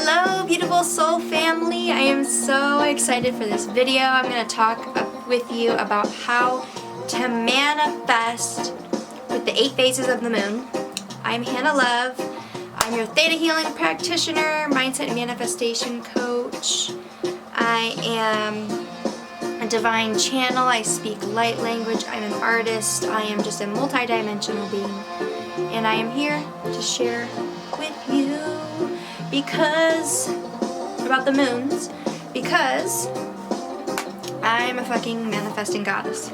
Hello beautiful soul family, I am so excited for this video. I'm going to talk with you about how to manifest with the 8 phases of the moon. I'm Hannah Love. I'm your Theta Healing Practitioner, Mindset and Manifestation Coach. I am a divine channel. I speak light language. I'm an artist. I am just a multi-dimensional being. And I am here to share with you about the moons, because I'm a fucking manifesting goddess.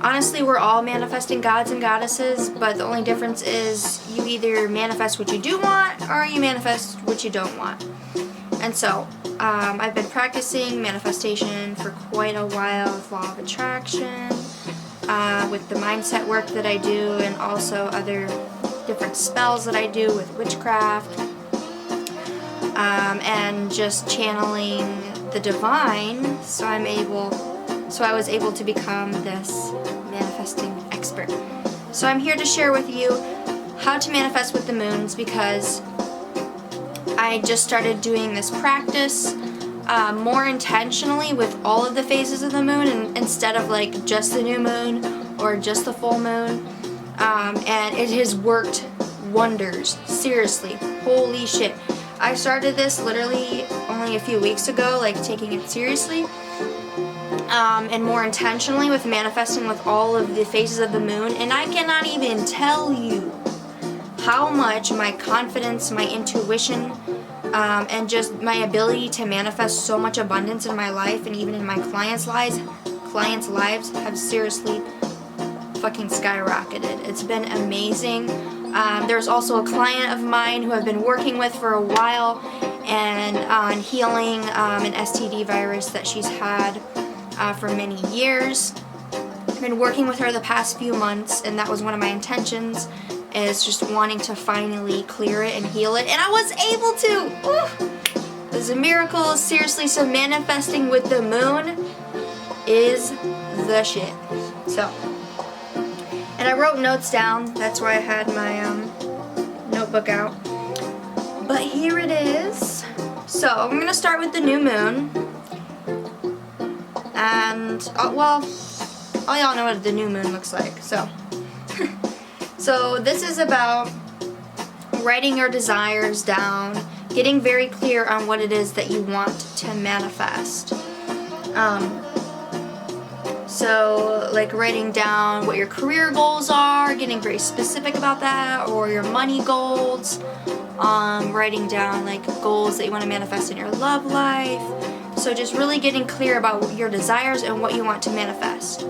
Honestly, we're all manifesting gods and goddesses, but the only difference is you either manifest what you do want or you manifest what you don't want. And so, I've been practicing manifestation for quite a while with law of attraction, with the mindset work that I do, and also other different spells that I do with witchcraft, and just channeling the divine, so I was able to become this manifesting expert. So I'm here to share with you how to manifest with the moons, because I just started doing this practice more intentionally with all of the phases of the moon, and instead of like just the new moon or just the full moon, and it has worked wonders. Seriously, holy shit. I started this literally only a few weeks ago, like taking it seriously, and more intentionally with manifesting with all of the phases of the moon, and I cannot even tell you how much my confidence, my intuition, and just my ability to manifest so much abundance in my life and even in my clients' lives have seriously fucking skyrocketed. It's been amazing. There's also a client of mine who I've been working with for a while, and on healing an STD virus that she's had for many years. I've been working with her the past few months, and that was one of my intentions, is just wanting to finally clear it and heal it, and I was able to! Ooh. This is a miracle, seriously. So manifesting with the moon is the shit. So, and I wrote notes down. That's why I had my notebook out. But here it is. So I'm going to start with the new moon. And, well, all y'all know what the new moon looks like. So, so this is about writing your desires down, getting very clear on what it is that you want to manifest. So, like writing down what your career goals are, getting very specific about that, or your money goals, writing down like goals that you want to manifest in your love life. So just really getting clear about your desires and what you want to manifest.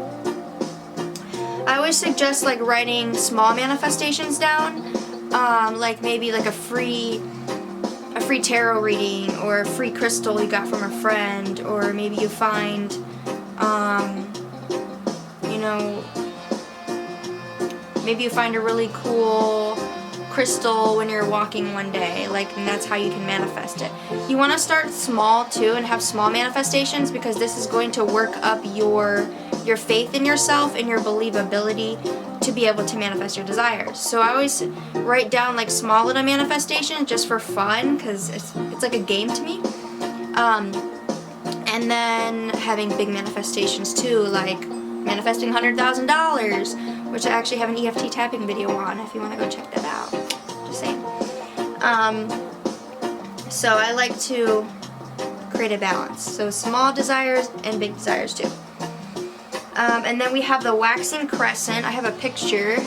I always suggest like writing small manifestations down, like maybe like a free tarot reading, or a free crystal you got from a friend, or maybe you find maybe you find a really cool crystal when you're walking one day, and that's how you can manifest it. You want to start small too and have small manifestations, because this is going to work up your faith in yourself and your believability to be able to manifest your desires. So I always write down like small little manifestations just for fun, because it's like a game to me. And then having big manifestations too, like manifesting $100,000, which I actually have an EFT tapping video on if you want to go check that out. Just saying. So I like to create a balance. So small desires and big desires too. And then we have the waxing crescent. I have a picture.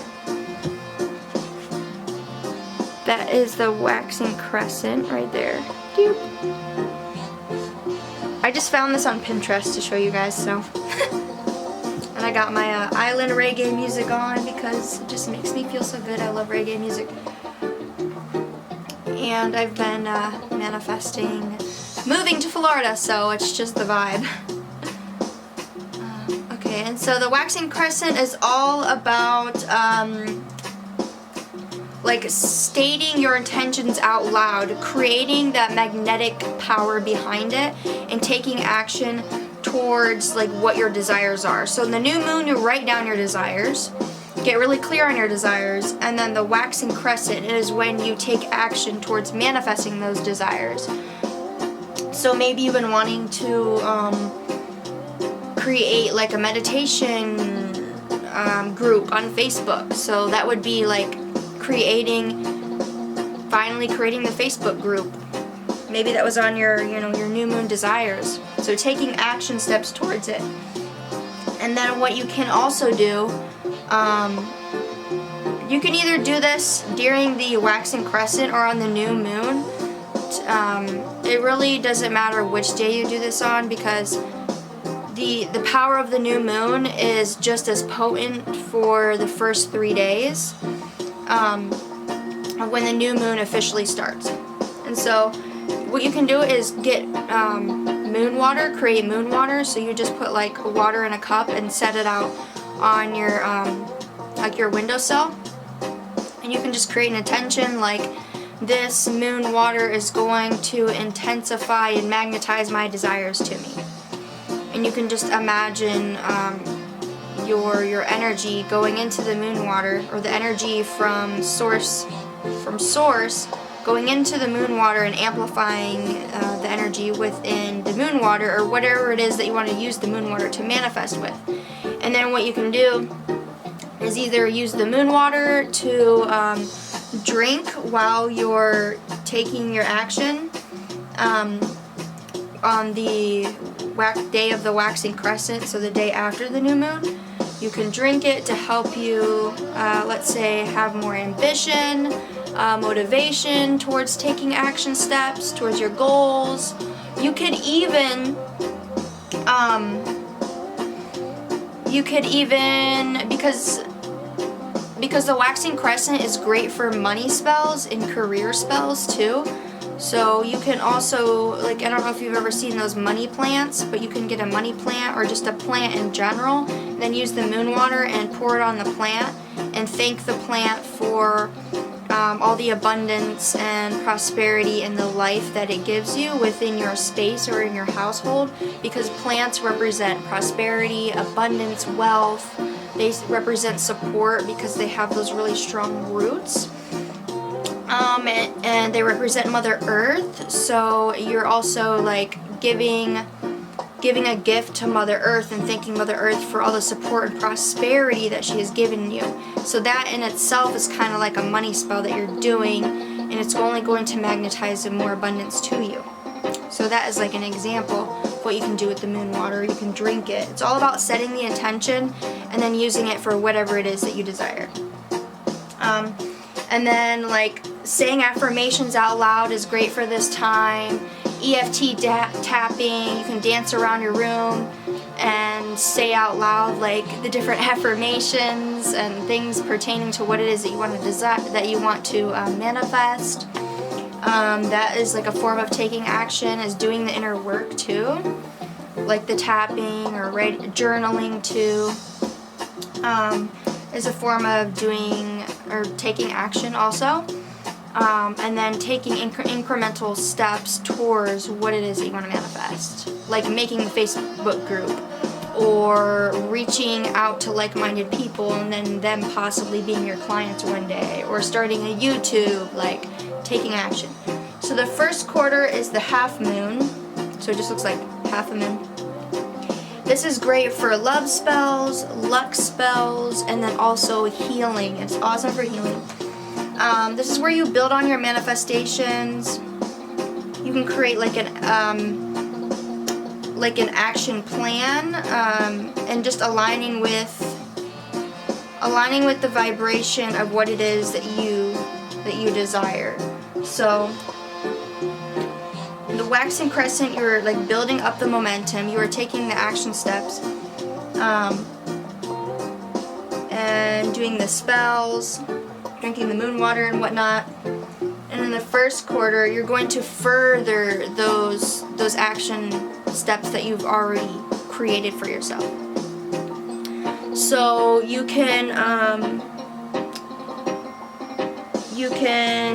That is the waxing crescent right there. I just found this on Pinterest to show you guys, so. And I got my island reggae music on because it just makes me feel so good. I love reggae music. And I've been manifesting moving to Florida, so it's just the vibe. Okay, and so the waxing crescent is all about like stating your intentions out loud, creating that magnetic power behind it, and taking action towards like what your desires are. So in the new moon, you write down your desires, get really clear on your desires, and then the waxing crescent is when you take action towards manifesting those desires. So maybe you've been wanting to create like a meditation group on Facebook. So that would be like finally creating the Facebook group. Maybe that was on your new moon desires. So taking action steps towards it. And then what you can also do, you can either do this during the waxing crescent or on the new moon. It really doesn't matter which day you do this on, because the power of the new moon is just as potent for the first 3 days when the new moon officially starts. And so what you can do is get moon water, create moon water. So you just put like water in a cup and set it out on your like your windowsill, and you can just create an intention like, this moon water is going to intensify and magnetize my desires to me. And you can just imagine your energy going into the moon water, or the energy from source going into the moon water and amplifying the energy within the moon water, or whatever it is that you want to use the moon water to manifest with. And then what you can do is either use the moon water to drink while you're taking your action on the day of the waxing crescent, so the day after the new moon. You can drink it to help you, let's say, have more ambition, motivation towards taking action steps, towards your goals. You could even, because the waxing crescent is great for money spells and career spells too. So you can also, like, I don't know if you've ever seen those money plants, but you can get a money plant or just a plant in general, and then use the moon water and pour it on the plant and thank the plant for all the abundance and prosperity in the life that it gives you within your space or in your household, because plants represent prosperity, abundance, wealth. They represent support because they have those really strong roots. And they represent Mother Earth, so you're also like giving a gift to Mother Earth and thanking Mother Earth for all the support and prosperity that she has given you. So that in itself is kind of like a money spell that you're doing, and it's only going to magnetize more abundance to you. So that is like an example of what you can do with the moon water. You can drink it. It's all about setting the intention and then using it for whatever it is that you desire. And then like saying affirmations out loud is great for this time. EFT tapping, you can dance around your room and say out loud like the different affirmations and things pertaining to what it is that you want to desire, that you want to manifest. That is like a form of taking action, is doing the inner work too, like the tapping or journaling too. Is a form of doing or taking action also. And then taking incremental steps towards what it is that you want to manifest, like making the Facebook group, or reaching out to like-minded people and then them possibly being your clients one day, or starting a YouTube, like taking action. So the first quarter is the half moon, so it just looks like half a moon. This is great for love spells, luck spells, and then also healing. It's awesome for healing. This is where you build on your manifestations. You can create like an action plan, and just aligning with the vibration of what it is that you desire. So the waxing crescent, you're like building up the momentum. You are taking the action steps, and doing the spells, drinking the moon water and whatnot. And in the first quarter, you're going to further those action steps that you've already created for yourself. So you can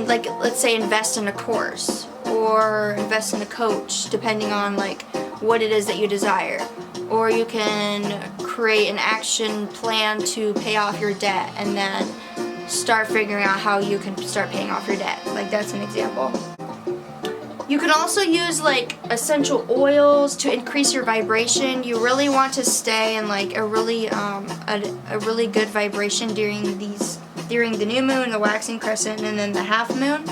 like, let's say, invest in a course or invest in a coach, depending on like what it is that you desire. Or you can create an action plan to pay off your debt, and then start figuring out how you can start paying off your debt. Like, that's an example. You can also use like essential oils to increase your vibration. You really want to stay in like a really good vibration during the new moon, the waxing crescent, and then the half moon.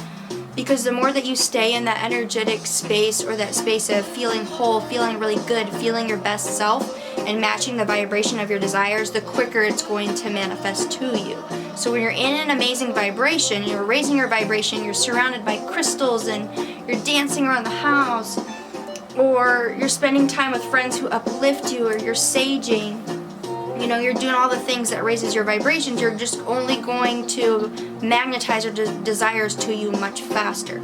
Because the more that you stay in that energetic space, or that space of feeling whole, feeling really good, feeling your best self, and matching the vibration of your desires, the quicker it's going to manifest to you. So when you're in an amazing vibration, you're raising your vibration, you're surrounded by crystals, and you're dancing around the house, or you're spending time with friends who uplift you, or you're saging, you know, you're doing all the things that raises your vibrations, you're just only going to magnetize your desires to you much faster.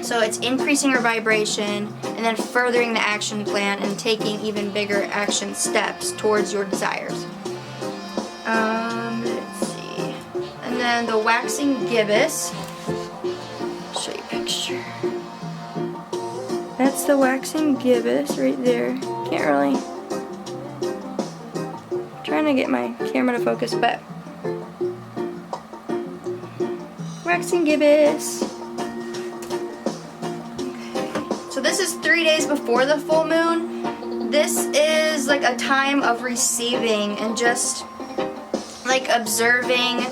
So it's increasing your vibration, and then furthering the action plan and taking even bigger action steps towards your desires. Let's see. And then the waxing gibbous. I'll show you a picture. That's the waxing gibbous right there. Can't really. Trying to get my camera to focus, but waxing gibbous. Okay. So this is 3 days before the full moon. This is like a time of receiving and just like observing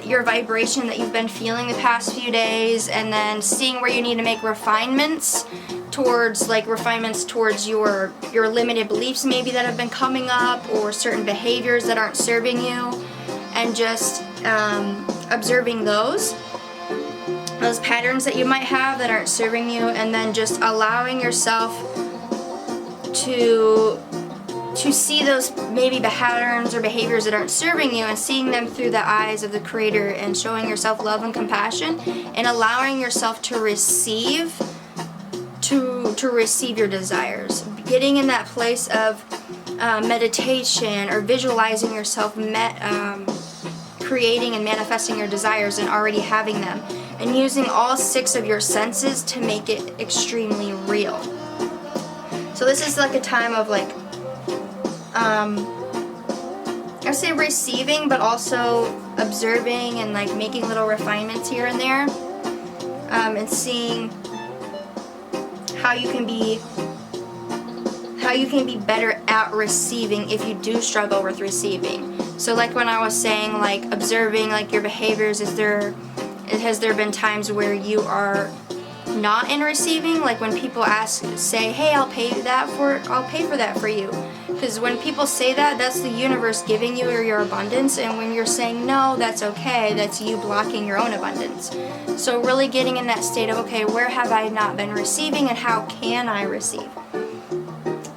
your vibration that you've been feeling the past few days, and then seeing where you need to make refinements towards your limited beliefs maybe that have been coming up, or certain behaviors that aren't serving you, and just observing those patterns that you might have that aren't serving you, and then just allowing yourself to see those maybe patterns or behaviors that aren't serving you, and seeing them through the eyes of the Creator, and showing yourself love and compassion, and allowing yourself to receive your desires. Getting in that place of meditation, or visualizing yourself creating and manifesting your desires and already having them, and using all 6 of your senses to make it extremely real. So this is like a time of like I say receiving, but also observing and like making little refinements here and there, and seeing how you can be better at receiving if you do struggle with receiving. So like when I was saying, like observing like your behaviors, has there been times where you are not in receiving? Like when people say, hey, I'll pay for that for you. Because when people say that, that's the universe giving you your abundance, and when you're saying no, that's okay, that's you blocking your own abundance. So really getting in that state of, okay, where have I not been receiving, and how can I receive?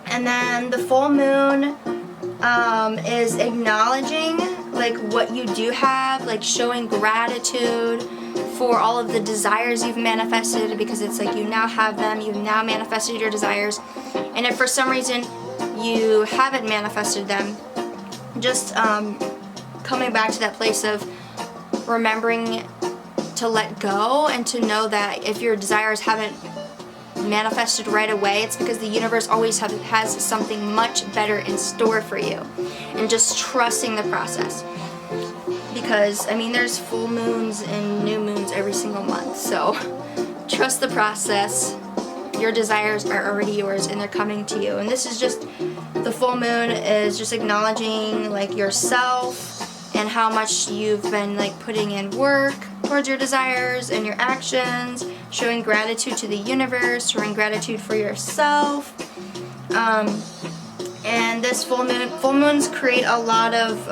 And then the full moon is acknowledging like what you do have, like showing gratitude for all of the desires you've manifested, because it's like you now have them, you've now manifested your desires. And if for some reason you haven't manifested them, just coming back to that place of remembering to let go, and to know that if your desires haven't manifested right away, it's because the universe always has something much better in store for you, and just trusting the process. Because I mean, there's full moons and new moons every single month, so trust the process. Your desires are already yours, and they're coming to you. And this is just, the full moon is just acknowledging like yourself and how much you've been like putting in work towards your desires and your actions, showing gratitude to the universe, showing gratitude for yourself. And this full moons create a lot of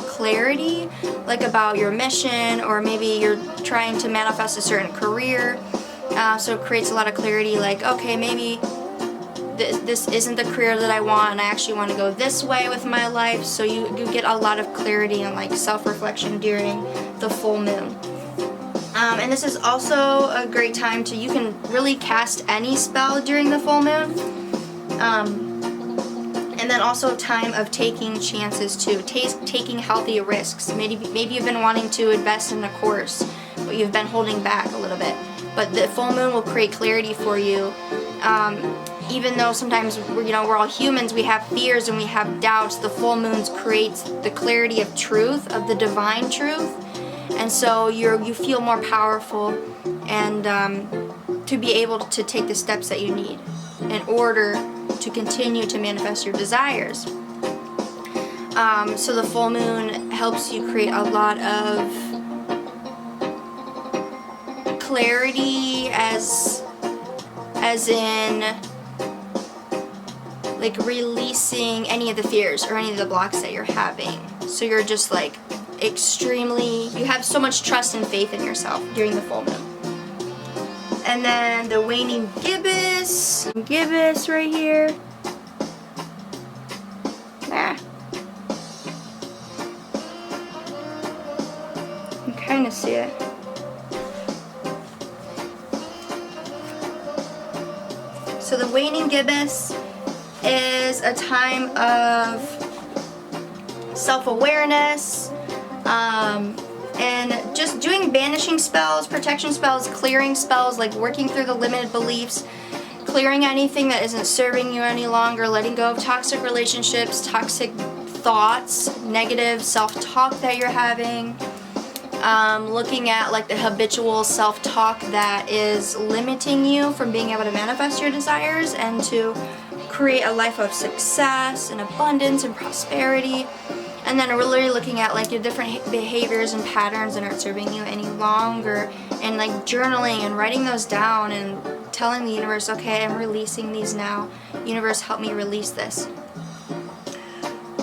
clarity, like about your mission, or maybe you're trying to manifest a certain career. So it creates a lot of clarity, like, okay, maybe this isn't the career that I want, and I actually want to go this way with my life. So you get a lot of clarity and like self-reflection during the full moon. And this is also a great time you can really cast any spell during the full moon. And then also a time of taking chances too, taking healthy risks. Maybe you've been wanting to invest in a course, but you've been holding back a little bit. But the full moon will create clarity for you, even though sometimes we're all humans, we have fears and we have doubts, the full moons creates the clarity of truth, of the divine truth. And so you feel more powerful and to be able to take the steps that you need in order to continue to manifest your desires. So the full moon helps you create a lot of clarity, as in like releasing any of the fears or any of the blocks that you're having. So you're just like you have so much trust and faith in yourself during the full moon. And then the waning gibbous right here. You can kind of see it. So the waning gibbous is a time of self-awareness, and just doing banishing spells, protection spells, clearing spells, like working through the limited beliefs, clearing anything that isn't serving you any longer, letting go of toxic relationships, toxic thoughts, negative self-talk that you're having, looking at like the habitual self-talk that is limiting you from being able to manifest your desires and to create a life of success and abundance and prosperity. And then really looking at like your different behaviors and patterns that aren't serving you any longer, and like journaling and writing those down and telling the universe, okay, I'm releasing these now. Universe, help me release this.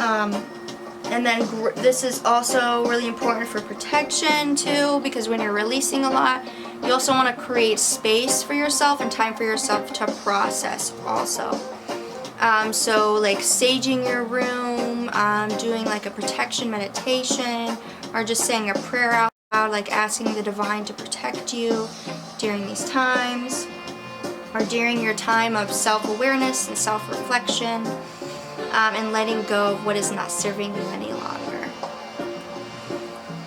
And then this is also really important for protection too, because when you're releasing a lot, you also want to create space for yourself and time for yourself to process also. So like saging your room, doing like a protection meditation, or just saying a prayer out loud, like asking the divine to protect you during these times, or during your time of self-awareness and self-reflection, and letting go of what is not serving you any longer.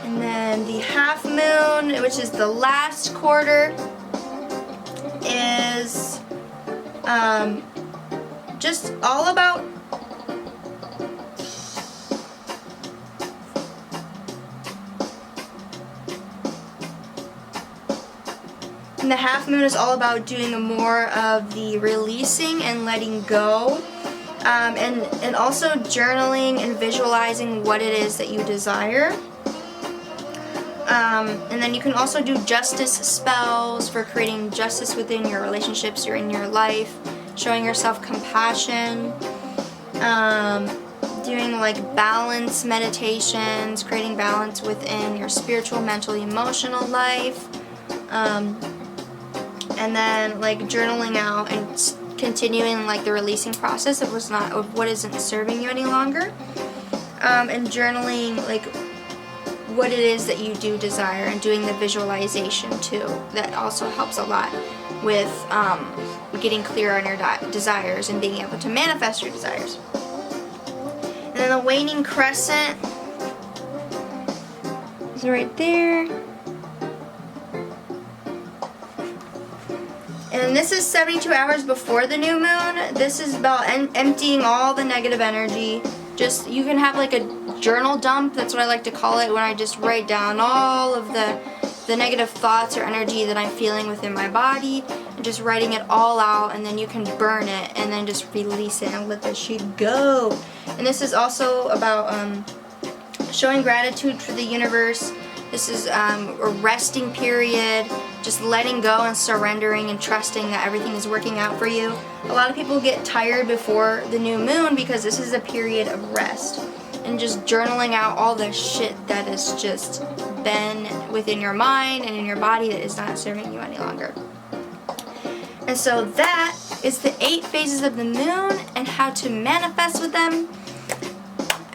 And then the half moon, which is the last quarter, is just all about and the half moon is all about doing more of the releasing and letting go, and also journaling and visualizing what it is that you desire. And then you can also do justice spells for creating justice within your relationships or in your life, showing yourself compassion, doing like balance meditations, creating balance within your spiritual, mental, emotional life, and then like journaling out and continuing like the releasing process of what isn't serving you any longer, and journaling like what it is that you do desire, and doing the visualization too. That also helps a lot with getting clear on your desires and being able to manifest your desires. And then the waning crescent is right there. And this is 72 hours before the new moon. This is about emptying all the negative energy. Just, you can have like a journal dump, that's what I like to call it, when I just write down all of the negative thoughts or energy that I'm feeling within my body, and just writing it all out, and then you can burn it and then just release it and let the shit go. And this is also about showing gratitude for the universe. This is a resting period, just letting go and surrendering and trusting that everything is working out for you. A lot of people get tired before the new moon because this is a period of rest, and just journaling out all the shit that has just been within your mind and in your body that is not serving you any longer. And so that is the 8 phases of the moon and how to manifest with them.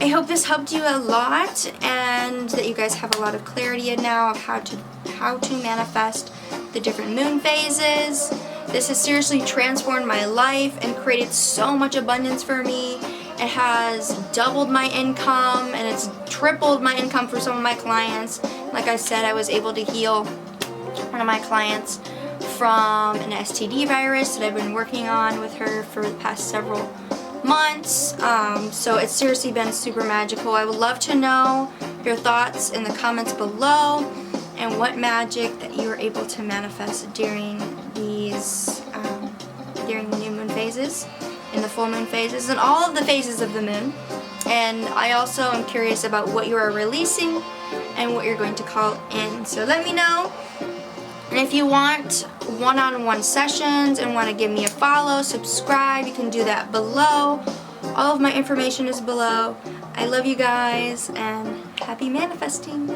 I hope this helped you a lot, and that you guys have a lot of clarity now of how to manifest the different moon phases. This has seriously transformed my life and created so much abundance for me. It has doubled my income, and it's tripled my income for some of my clients. Like I said, I was able to heal one of my clients from an STD virus that I've been working on with her for the past several months. So it's seriously been super magical. I would love to know your thoughts in the comments below and what magic that you were able to manifest during these during the new moon phases and the full moon phases and all of the phases of the moon. And I also am curious about what you are releasing and what you're going to call in. So let me know. And if you want one-on-one sessions and want to give me a follow, subscribe, you can do that below. All of my information is below. I love you guys and happy manifesting.